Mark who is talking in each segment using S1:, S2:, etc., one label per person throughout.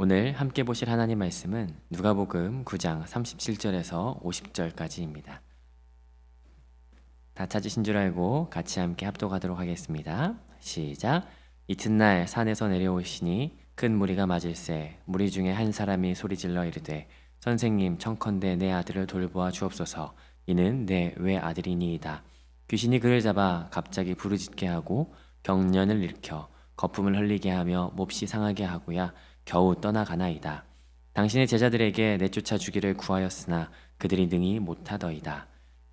S1: 오늘 함께 보실 하나님 말씀은 누가복음 9장 37절에서 50절까지입니다. 다 찾으신 줄 알고 같이 함께 합독하도록 하겠습니다. 시작. 이튿날 산에서 내려오시니 큰 무리가 맞을세 무리 중에 한 사람이 소리질러 이르되 선생님 청컨대 내 아들을 돌보아 주옵소서. 이는 내 외아들이니이다. 귀신이 그를 잡아 갑자기 부르짖게 하고 경련을 일으켜 거품을 흘리게 하며 몹시 상하게 하고야 겨우 떠나가나이다. 당신의 제자들에게 내쫓아 주기를 구하였으나 그들이 능히 못하더이다.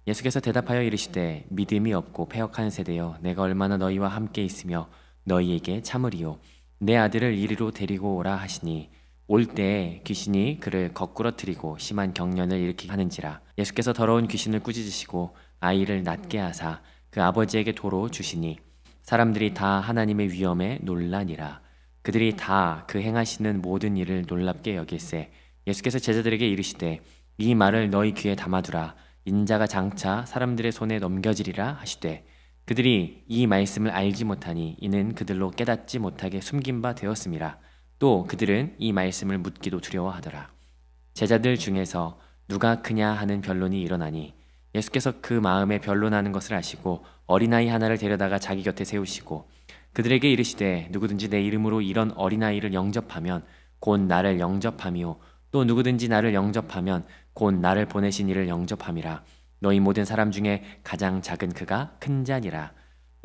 S1: 예수께서 대답하여 이르시되 믿음이 없고 패역한 세대여 내가 얼마나 너희와 함께 있으며 너희에게 참으리요. 내 아들을 이리로 데리고 오라 하시니 올 때에 귀신이 그를 거꾸러뜨리고 심한 경련을 일으키게 하는지라. 예수께서 더러운 귀신을 꾸짖으시고 아이를 낫게 하사 그 아버지에게 도로 주시니 사람들이 다 하나님의 위엄에 놀라니라. 그들이 다 그 행하시는 모든 일을 놀랍게 여길세 예수께서 제자들에게 이르시되 이 말을 너희 귀에 담아두라. 인자가 장차 사람들의 손에 넘겨지리라 하시되 그들이 이 말씀을 알지 못하니 이는 그들로 깨닫지 못하게 숨긴 바 되었음이라. 또 그들은 이 말씀을 묻기도 두려워하더라. 제자들 중에서 누가 크냐 하는 변론이 일어나니 예수께서 그 마음에 변론하는 것을 아시고 어린아이 하나를 데려다가 자기 곁에 세우시고 그들에게 이르시되 누구든지 내 이름으로 이런 어린아이를 영접하면 곧 나를 영접함이요 또 누구든지 나를 영접하면 곧 나를 보내신 이를 영접함이라. 너희 모든 사람 중에 가장 작은 그가 큰 자니라.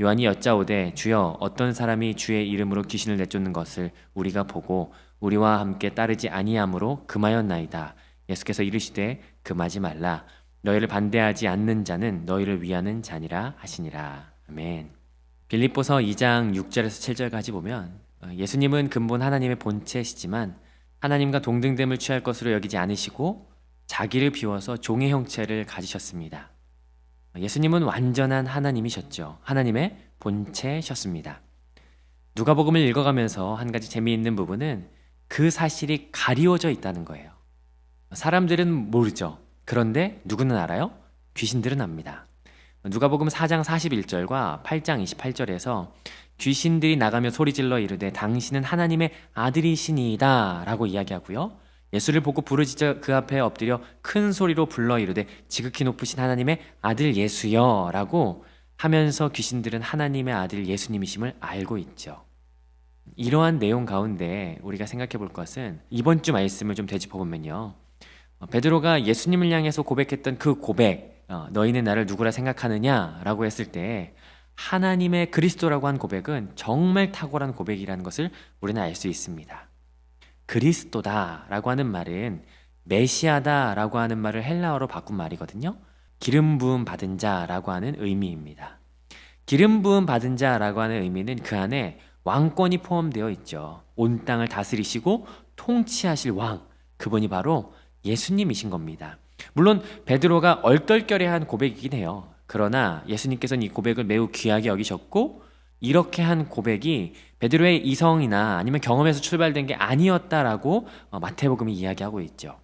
S1: 요한이 여짜오되 주여 어떤 사람이 주의 이름으로 귀신을 내쫓는 것을 우리가 보고 우리와 함께 따르지 아니하므로 금하였나이다. 예수께서 이르시되 금하지 말라. 너희를 반대하지 않는 자는 너희를 위하는 자니라 하시니라. 아멘. 빌립보서 2장 6절에서 7절까지 보면 예수님은 근본 하나님의 본체시지만 하나님과 동등됨을 취할 것으로 여기지 않으시고 자기를 비워서 종의 형체를 가지셨습니다. 예수님은 완전한 하나님이셨죠. 하나님의 본체셨습니다. 누가복음을 읽어가면서 한 가지 재미있는 부분은 그 사실이 가리워져 있다는 거예요. 사람들은 모르죠. 그런데 누구는 알아요? 귀신들은 압니다. 누가복음 4장 41절과 8장 28절에서 귀신들이 나가며 소리질러 이르되 당신은 하나님의 아들이시니이다 라고 이야기하고요. 예수를 보고 부르짖어 그 앞에 엎드려 큰 소리로 불러 이르되 지극히 높으신 하나님의 아들 예수여 라고 하면서 귀신들은 하나님의 아들 예수님이심을 알고 있죠. 이러한 내용 가운데 우리가 생각해 볼 것은 이번 주 말씀을 좀 되짚어보면요. 베드로가 예수님을 향해서 고백했던 그 고백, 너희는 나를 누구라 생각하느냐 라고 했을 때 하나님의 그리스도라고 한 고백은 정말 탁월한 고백이라는 것을 우리는 알 수 있습니다. 그리스도다 라고 하는 말은 메시아다 라고 하는 말을 헬라어로 바꾼 말이거든요. 기름 부음 받은 자라고 하는 의미입니다. 기름 부음 받은 자라고 하는 의미는 그 안에 왕권이 포함되어 있죠. 온 땅을 다스리시고 통치하실 왕, 그분이 바로 예수님이신 겁니다. 물론 베드로가 얼떨결에한 고백이긴 해요. 그러나 예수님께서는 이 고백을 매우 귀하게 여기셨고 이렇게 한 고백이 베드로의 이성이나 아니면 경험에서 출발된 게 아니었다라고 마태복음이 이야기하고 있죠.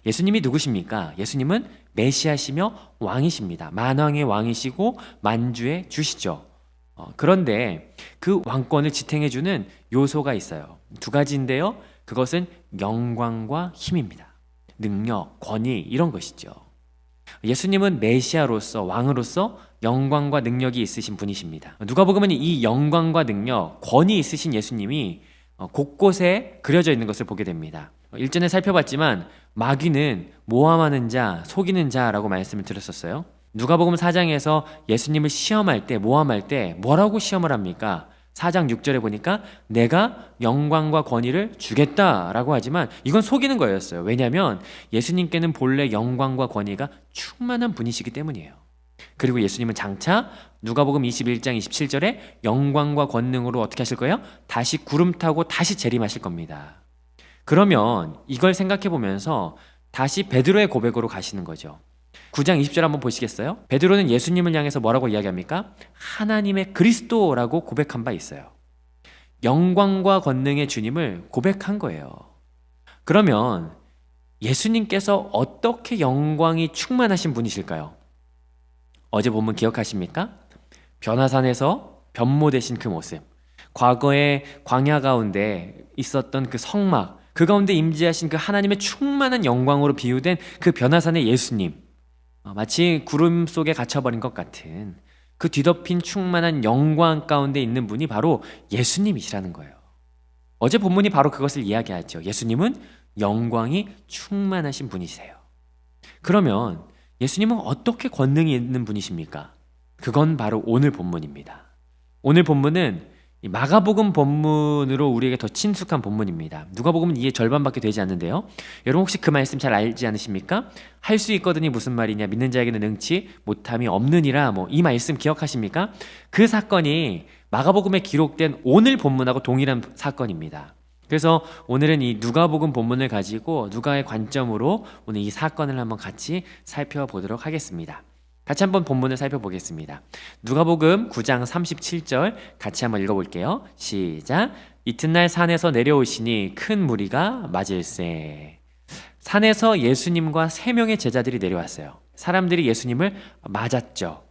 S1: 예수님이 누구십니까? 예수님은 메시아시며 왕이십니다. 만왕의 왕이시고 만주의 주시죠. 그런데 그 왕권을 지탱해주는 요소가 있어요. 두 가지인데요. 그것은 영광과 힘입니다. 능력, 권위 이런 것이죠. 예수님은 메시아로서 왕으로서 영광과 능력이 있으신 분이십니다. 누가복음은 이 영광과 능력, 권위 있으신 예수님이 곳곳에 그려져 있는 것을 보게 됩니다. 일전에 살펴봤지만 마귀는 모함하는 자, 속이는 자라고 말씀을 드렸었어요. 누가복음 4장에서 예수님을 시험할 때, 모함할 때 뭐라고 시험을 합니까? 4장 6절에 보니까 내가 영광과 권위를 주겠다라고 하지만 이건 속이는 거였어요. 왜냐하면 예수님께는 본래 영광과 권위가 충만한 분이시기 때문이에요. 그리고 예수님은 장차 누가복음 21장 27절에 영광과 권능으로 어떻게 하실 거예요? 다시 구름 타고 다시 재림하실 겁니다. 그러면 이걸 생각해 보면서 다시 베드로의 고백으로 가시는 거죠. 9장 20절 한번 보시겠어요? 베드로는 예수님을 향해서 뭐라고 이야기합니까? 하나님의 그리스도라고 고백한 바 있어요. 영광과 권능의 주님을 고백한 거예요. 그러면 예수님께서 어떻게 영광이 충만하신 분이실까요? 어제 본문 기억하십니까? 변화산에서 변모되신 그 모습, 과거의 광야 가운데 있었던 그 성막, 그 가운데 임재하신 그 하나님의 충만한 영광으로 비유된 그 변화산의 예수님, 마치 구름 속에 갇혀버린 것 같은 그 뒤덮인 충만한 영광 가운데 있는 분이 바로 예수님이시라는 거예요. 어제 본문이 바로 그것을 이야기하죠. 예수님은 영광이 충만하신 분이세요. 그러면 예수님은 어떻게 권능이 있는 분이십니까? 그건 바로 오늘 본문입니다. 오늘 본문은 이 마가복음 본문으로 우리에게 더 친숙한 본문입니다. 누가복음은 이해 절반밖에 되지 않는데요. 여러분 혹시 그 말씀 잘 알지 않으십니까? 할 수 있거든이 무슨 말이냐? 믿는 자에게는 능치 못함이 없느니라. 이 말씀 기억하십니까? 그 사건이 마가복음에 기록된 오늘 본문하고 동일한 사건입니다. 그래서 오늘은 이 누가복음 본문을 가지고 누가의 관점으로 오늘 이 사건을 한번 같이 살펴보도록 하겠습니다. 같이 한번 본문을 살펴보겠습니다. 누가복음 9장 37절 같이 한번 읽어볼게요. 시작. 이튿날 산에서 내려오시니 큰 무리가 맞을세. 산에서 예수님과 3명의 제자들이 내려왔어요. 사람들이 예수님을 맞았죠.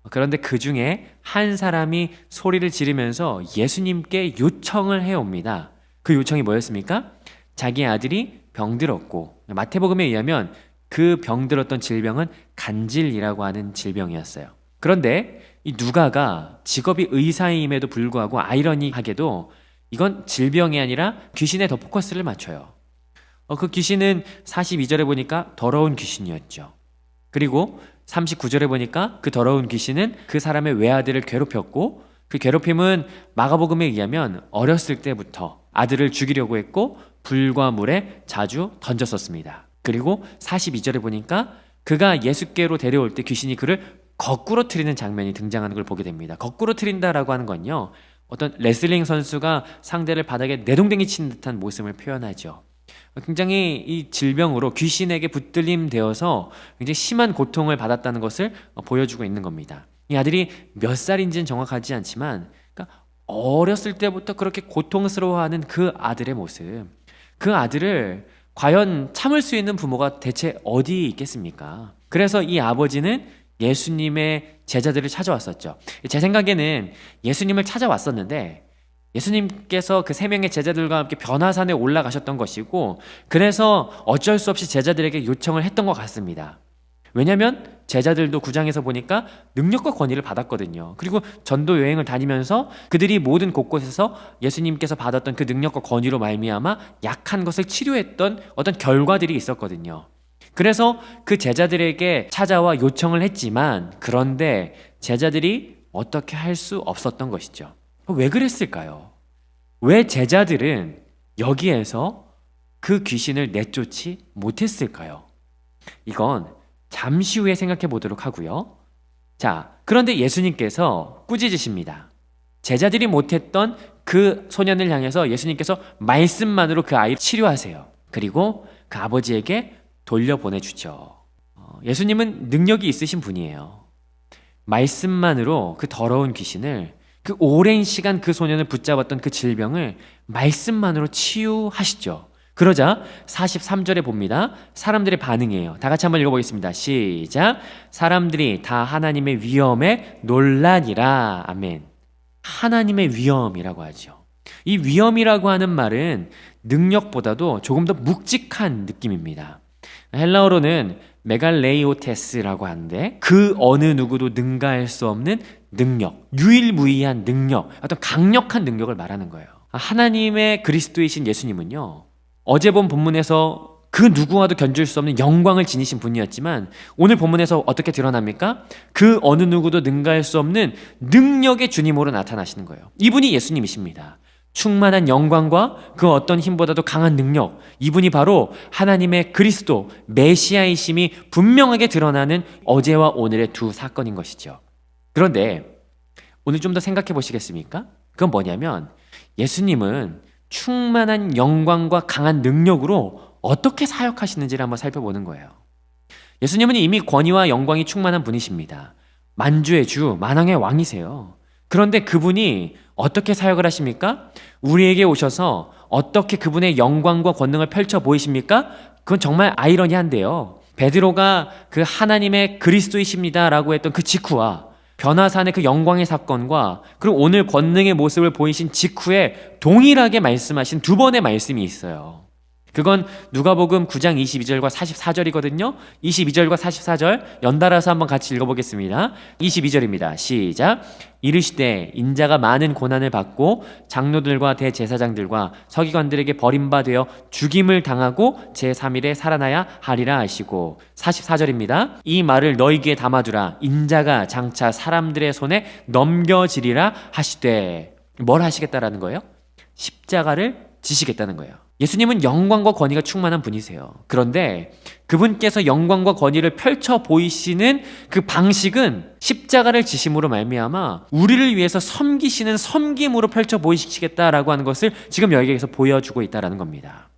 S1: 그런데 그 중에 한 사람이 소리를 지르면서 예수님께 요청을 해옵니다. 그 요청이 뭐였습니까? 자기 아들이 병들었고, 마태복음에 의하면 그 병들었던 질병은 간질이라고 하는 질병이었어요. 그런데 이 누가가 직업이 의사임에도 불구하고 아이러니하게도 이건 질병이 아니라 귀신에 더 포커스를 맞춰요. 그 귀신은 42절에 보니까 더러운 귀신이었죠. 그리고 39절에 보니까 그 더러운 귀신은 그 사람의 외아들을 괴롭혔고, 그 괴롭힘은 마가복음에 의하면 어렸을 때부터 아들을 죽이려고 했고 불과 물에 자주 던졌었습니다. 그리고 42절에 보니까 그가 예수께로 데려올 때 귀신이 그를 거꾸로 트리는 장면이 등장하는 걸 보게 됩니다. 거꾸로 트린다라고 하는 건요, 어떤 레슬링 선수가 상대를 바닥에 내동댕이 치는 듯한 모습을 표현하죠. 굉장히 이 질병으로 귀신에게 붙들림되어서 굉장히 심한 고통을 받았다는 것을 보여주고 있는 겁니다. 이 아들이 몇 살인지는 정확하지 않지만, 그러니까 어렸을 때부터 그렇게 고통스러워하는 그 아들의 모습, 그 아들을 과연 참을 수 있는 부모가 대체 어디 있겠습니까? 그래서 이 아버지는 예수님의 제자들을 찾아왔었죠. 제 생각에는 예수님을 찾아왔었는데 예수님께서 그 3명의 제자들과 함께 변화산에 올라가셨던 것이고, 그래서 어쩔 수 없이 제자들에게 요청을 했던 것 같습니다. 왜냐하면 제자들도 9장에서 보니까 능력과 권위를 받았거든요. 그리고 전도 여행을 다니면서 그들이 모든 곳곳에서 예수님께서 받았던 그 능력과 권위로 말미암아 약한 것을 치료했던 어떤 결과들이 있었거든요. 그래서 그 제자들에게 찾아와 요청을 했지만, 그런데 제자들이 어떻게 할 수 없었던 것이죠. 왜 그랬을까요? 왜 제자들은 여기에서 그 귀신을 내쫓지 못했을까요? 이건 잠시 후에 생각해 보도록 하고요. 자, 그런데 예수님께서 꾸짖으십니다. 제자들이 못했던 그 소년을 향해서 예수님께서 말씀만으로 그 아이를 치료하세요. 그리고 그 아버지에게 돌려보내주죠. 예수님은 능력이 있으신 분이에요. 말씀만으로 그 더러운 귀신을, 그 오랜 시간 그 소년을 붙잡았던 그 질병을 말씀만으로 치유하시죠. 그러자 43절에 봅니다. 사람들의 반응이에요. 다 같이 한번 읽어보겠습니다. 시작. 사람들이 다 하나님의 위엄에 놀라니라. 아멘. 하나님의 위엄이라고 하죠. 이 위엄이라고 하는 말은 능력보다도 조금 더 묵직한 느낌입니다. 헬라어로는 메갈레이오테스라고 하는데, 그 어느 누구도 능가할 수 없는 능력, 유일무이한 능력, 어떤 강력한 능력을 말하는 거예요. 하나님의 그리스도이신 예수님은요, 어제 본 본문에서 그 누구와도 견줄 수 없는 영광을 지니신 분이었지만, 오늘 본문에서 어떻게 드러납니까? 그 어느 누구도 능가할 수 없는 능력의 주님으로 나타나시는 거예요. 이분이 예수님이십니다. 충만한 영광과 그 어떤 힘보다도 강한 능력, 이분이 바로 하나님의 그리스도 메시아이심이 분명하게 드러나는 어제와 오늘의 두 사건인 것이죠. 그런데 오늘 좀 더 생각해 보시겠습니까? 그건 뭐냐면, 예수님은 충만한 영광과 강한 능력으로 어떻게 사역하시는지를 한번 살펴보는 거예요. 예수님은 이미 권위와 영광이 충만한 분이십니다. 만주의 주, 만왕의 왕이세요. 그런데 그분이 어떻게 사역을 하십니까? 우리에게 오셔서 어떻게 그분의 영광과 권능을 펼쳐 보이십니까? 그건 정말 아이러니한데요. 베드로가 그 하나님의 그리스도이십니다라고 했던 그 직후와 변화산의 그 영광의 사건과, 그리고 오늘 권능의 모습을 보이신 직후에 동일하게 말씀하신 두 번의 말씀이 있어요. 그건 누가복음 9장 22절과 44절이거든요. 22절과 44절 연달아서 한번 같이 읽어보겠습니다. 22절입니다. 시작. 이르시되 인자가 많은 고난을 받고 장로들과 대제사장들과 서기관들에게 버림받아 죽임을 당하고 제3일에 살아나야 하리라 하시고 44절입니다. 이 말을 너희 귀에 담아두라. 인자가 장차 사람들의 손에 넘겨지리라 하시되 뭘 하시겠다라는 거예요? 십자가를 지시겠다는 거예요. 예수님은 영광과 권위가 충만한 분이세요. 그런데 그분께서 영광과 권위를 펼쳐 보이시는 그 방식은 십자가를 지심으로 말미암아 우리를 위해서 섬기시는 섬김으로 펼쳐 보이시겠다라고 하는 것을 지금 여기에서 보여주고 있다는 겁니다.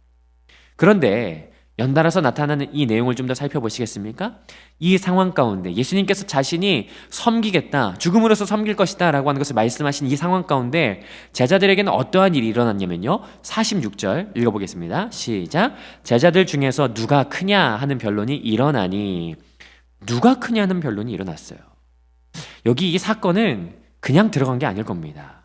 S1: 그런데 연달아서 나타나는 이 내용을 좀 더 살펴보시겠습니까? 이 상황 가운데 예수님께서 자신이 섬기겠다, 죽음으로써 섬길 것이다 라고 하는 것을 말씀하신 이 상황 가운데 제자들에게는 어떠한 일이 일어났냐면요, 46절 읽어보겠습니다. 시작. 제자들 중에서 누가 크냐 하는 변론이 일어나니, 누가 크냐 하는 변론이 일어났어요. 여기 이 사건은 그냥 들어간 게 아닐 겁니다.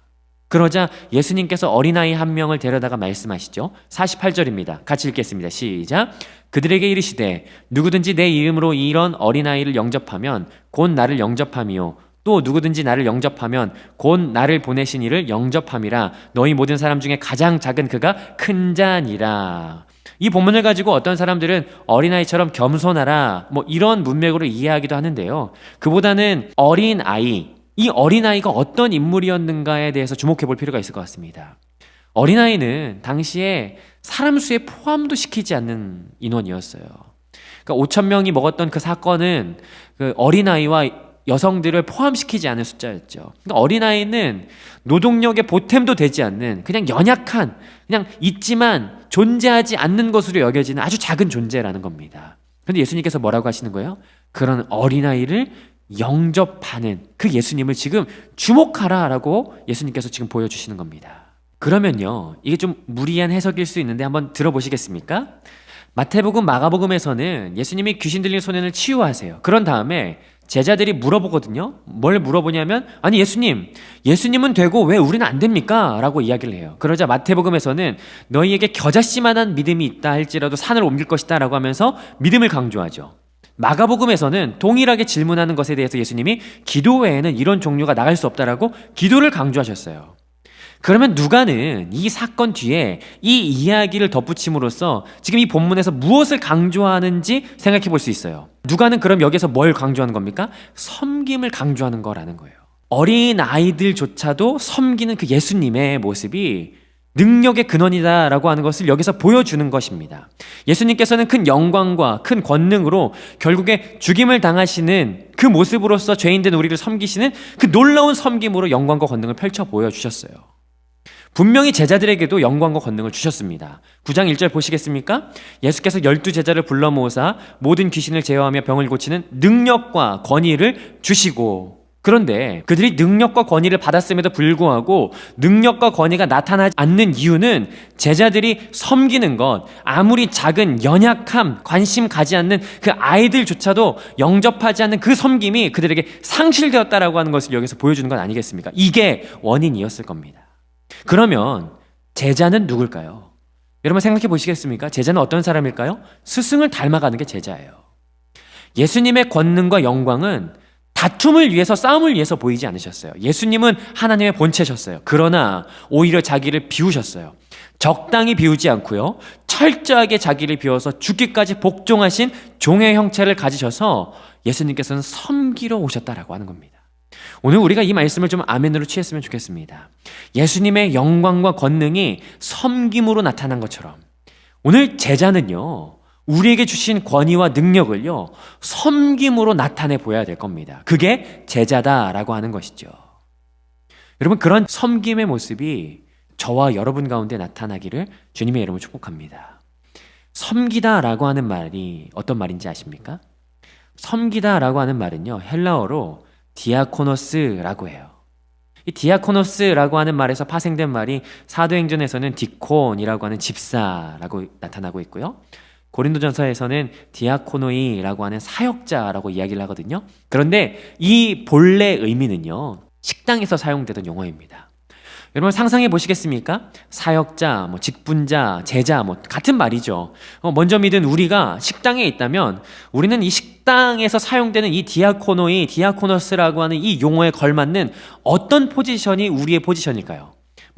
S1: 그러자 예수님께서 어린아이 한 명을 데려다가 말씀하시죠. 48절입니다. 같이 읽겠습니다. 시작. 그들에게 이르시되 누구든지 내 이름으로 이런 어린아이를 영접하면 곧 나를 영접함이요 또 누구든지 나를 영접하면 곧 나를 보내신 이를 영접함이라. 너희 모든 사람 중에 가장 작은 그가 큰 자니라. 이 본문을 가지고 어떤 사람들은 어린아이처럼 겸손하라 이런 문맥으로 이해하기도 하는데요, 그보다는 어린아이, 이 어린아이가 어떤 인물이었는가에 대해서 주목해 볼 필요가 있을 것 같습니다. 어린아이는 당시에 사람 수에 포함도 시키지 않는 인원이었어요. 그러니까 5,000명이 먹었던 그 사건은 그 어린아이와 여성들을 포함시키지 않은 숫자였죠. 그러니까 어린아이는 노동력의 보탬도 되지 않는 그냥 연약한, 그냥 있지만 존재하지 않는 것으로 여겨지는 아주 작은 존재라는 겁니다. 그런데 예수님께서 뭐라고 하시는 거예요? 그런 어린아이를 영접하는 그 예수님을 지금 주목하라라고 예수님께서 지금 보여주시는 겁니다. 그러면요, 이게 좀 무리한 해석일 수 있는데 한번 들어보시겠습니까? 마태복음, 마가복음에서는 예수님이 귀신 들린 소년을 치유하세요. 그런 다음에 제자들이 물어보거든요. 뭘 물어보냐면, 아니 예수님은 되고 왜 우리는 안 됩니까? 라고 이야기를 해요. 그러자 마태복음에서는 너희에게 겨자씨만한 믿음이 있다 할지라도 산을 옮길 것이다 라고 하면서 믿음을 강조하죠. 마가복음에서는 동일하게 질문하는 것에 대해서 예수님이 기도 외에는 이런 종류가 나갈 수 없다라고 기도를 강조하셨어요. 그러면 누가는 이 사건 뒤에 이 이야기를 덧붙임으로써 지금 이 본문에서 무엇을 강조하는지 생각해 볼 수 있어요. 누가는 그럼 여기서 뭘 강조하는 겁니까? 섬김을 강조하는 거라는 거예요. 어린 아이들조차도 섬기는 그 예수님의 모습이 능력의 근원이다라고 하는 것을 여기서 보여주는 것입니다. 예수님께서는 큰 영광과 큰 권능으로 결국에 죽임을 당하시는 그 모습으로서 죄인된 우리를 섬기시는 그 놀라운 섬김으로 영광과 권능을 펼쳐 보여주셨어요. 분명히 제자들에게도 영광과 권능을 주셨습니다. 9장 1절 보시겠습니까? 예수께서 12제자를 불러 모으사 모든 귀신을 제어하며 병을 고치는 능력과 권위를 주시고, 그런데 그들이 능력과 권위를 받았음에도 불구하고 능력과 권위가 나타나지 않는 이유는 제자들이 섬기는 것, 아무리 작은 연약함, 관심 가지 않는 그 아이들조차도 영접하지 않는 그 섬김이 그들에게 상실되었다라고 하는 것을 여기서 보여주는 건 아니겠습니까? 이게 원인이었을 겁니다. 그러면 제자는 누굴까요? 여러분 생각해 보시겠습니까? 제자는 어떤 사람일까요? 스승을 닮아가는 게 제자예요. 예수님의 권능과 영광은 다툼을 위해서, 싸움을 위해서 보이지 않으셨어요. 예수님은 하나님의 본체셨어요. 그러나 오히려 자기를 비우셨어요. 적당히 비우지 않고요, 철저하게 자기를 비워서 죽기까지 복종하신 종의 형체를 가지셔서 예수님께서는 섬기러 오셨다라고 하는 겁니다. 오늘 우리가 이 말씀을 좀 아멘으로 취했으면 좋겠습니다. 예수님의 영광과 권능이 섬김으로 나타난 것처럼 오늘 제자는요, 우리에게 주신 권위와 능력을요, 섬김으로 나타내 보여야 될 겁니다. 그게 제자다라고 하는 것이죠. 여러분, 그런 섬김의 모습이 저와 여러분 가운데 나타나기를 주님의 이름으로 축복합니다. 섬기다라고 하는 말이 어떤 말인지 아십니까? 섬기다라고 하는 말은요, 헬라어로 디아코노스라고 해요. 이 디아코노스라고 하는 말에서 파생된 말이 사도행전에서는 디콘이라고 하는 집사라고 나타나고 있고요, 고린도전서에서는 디아코노이라고 하는 사역자라고 이야기를 하거든요. 그런데 이 본래 의미는요, 식당에서 사용되던 용어입니다. 여러분 상상해 보시겠습니까? 사역자, 직분자, 제자 같은 말이죠. 먼저 믿은 우리가 식당에 있다면 우리는 이 식당에서 사용되는 이 디아코노스라고 하는 이 용어에 걸맞는 어떤 포지션이 우리의 포지션일까요?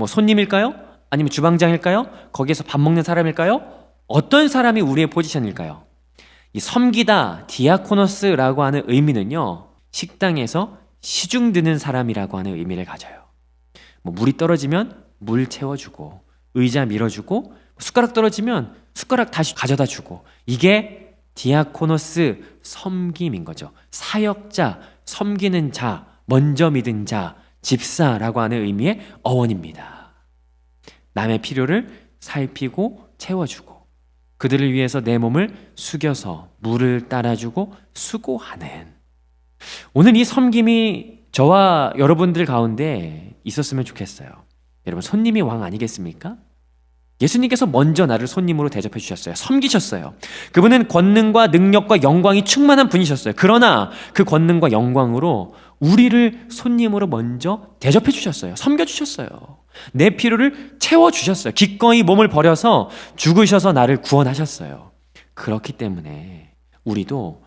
S1: 손님일까요? 아니면 주방장일까요? 거기에서 밥 먹는 사람일까요? 어떤 사람이 우리의 포지션일까요? 이 섬기다, 디아코노스라고 하는 의미는요, 식당에서 시중 드는 사람이라고 하는 의미를 가져요. 물이 떨어지면 물 채워주고, 의자 밀어주고, 숟가락 떨어지면 숟가락 다시 가져다 주고, 이게 디아코노스, 섬김인 거죠. 사역자, 섬기는 자, 먼저 믿은 자, 집사라고 하는 의미의 어원입니다. 남의 필요를 살피고 채워주고, 그들을 위해서 내 몸을 숙여서 물을 따라주고 수고하는, 오늘 이 섬김이 저와 여러분들 가운데 있었으면 좋겠어요. 여러분, 손님이 왕 아니겠습니까? 예수님께서 먼저 나를 손님으로 대접해 주셨어요. 섬기셨어요. 그분은 권능과 능력과 영광이 충만한 분이셨어요. 그러나 그 권능과 영광으로 우리를 손님으로 먼저 대접해 주셨어요. 섬겨 주셨어요. 내 필요를 채워 주셨어요. 기꺼이 몸을 버려서 죽으셔서 나를 구원하셨어요. 그렇기 때문에 우리도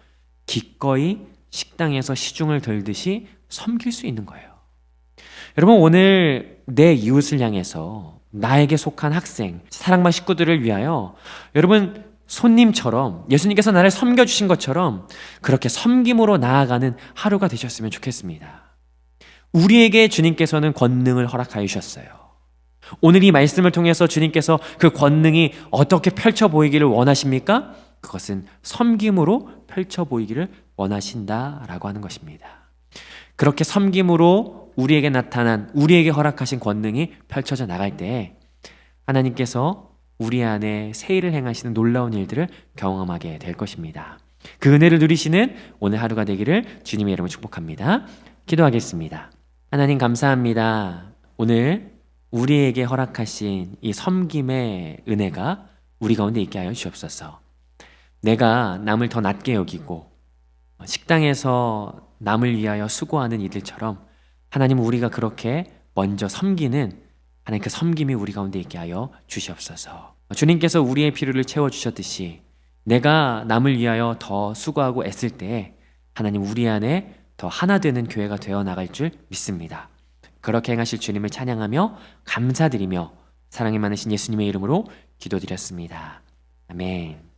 S1: 기꺼이 식당에서 시중을 들듯이 섬길 수 있는 거예요. 여러분, 오늘 내 이웃을 향해서 나에게 속한 학생, 사랑반 식구들을 위하여 여러분 손님처럼 예수님께서 나를 섬겨주신 것처럼 그렇게 섬김으로 나아가는 하루가 되셨으면 좋겠습니다. 우리에게 주님께서는 권능을 허락하여 주셨어요. 오늘 이 말씀을 통해서 주님께서 그 권능이 어떻게 펼쳐 보이기를 원하십니까? 그것은 섬김으로 펼쳐 보이기를 원하신다라고 하는 것입니다. 그렇게 섬김으로 우리에게 나타난, 우리에게 허락하신 권능이 펼쳐져 나갈 때 하나님께서 우리 안에 새 일을 행하시는 놀라운 일들을 경험하게 될 것입니다. 그 은혜를 누리시는 오늘 하루가 되기를 주님의 이름으로 축복합니다. 기도하겠습니다. 하나님, 감사합니다. 오늘 우리에게 허락하신 이 섬김의 은혜가 우리 가운데 있게 하여 주옵소서. 내가 남을 더 낮게 여기고 식당에서 남을 위하여 수고하는 이들처럼 하나님, 우리가 그렇게 먼저 섬기는 하나님, 그 섬김이 우리 가운데 있게 하여 주시옵소서. 주님께서 우리의 필요를 채워주셨듯이 내가 남을 위하여 더 수고하고 애쓸 때 하나님, 우리 안에 더 하나 되는 교회가 되어 나갈 줄 믿습니다. 그렇게 행하실 주님을 찬양하며 감사드리며 사랑이 많으신 예수님의 이름으로 기도드렸습니다. 아멘.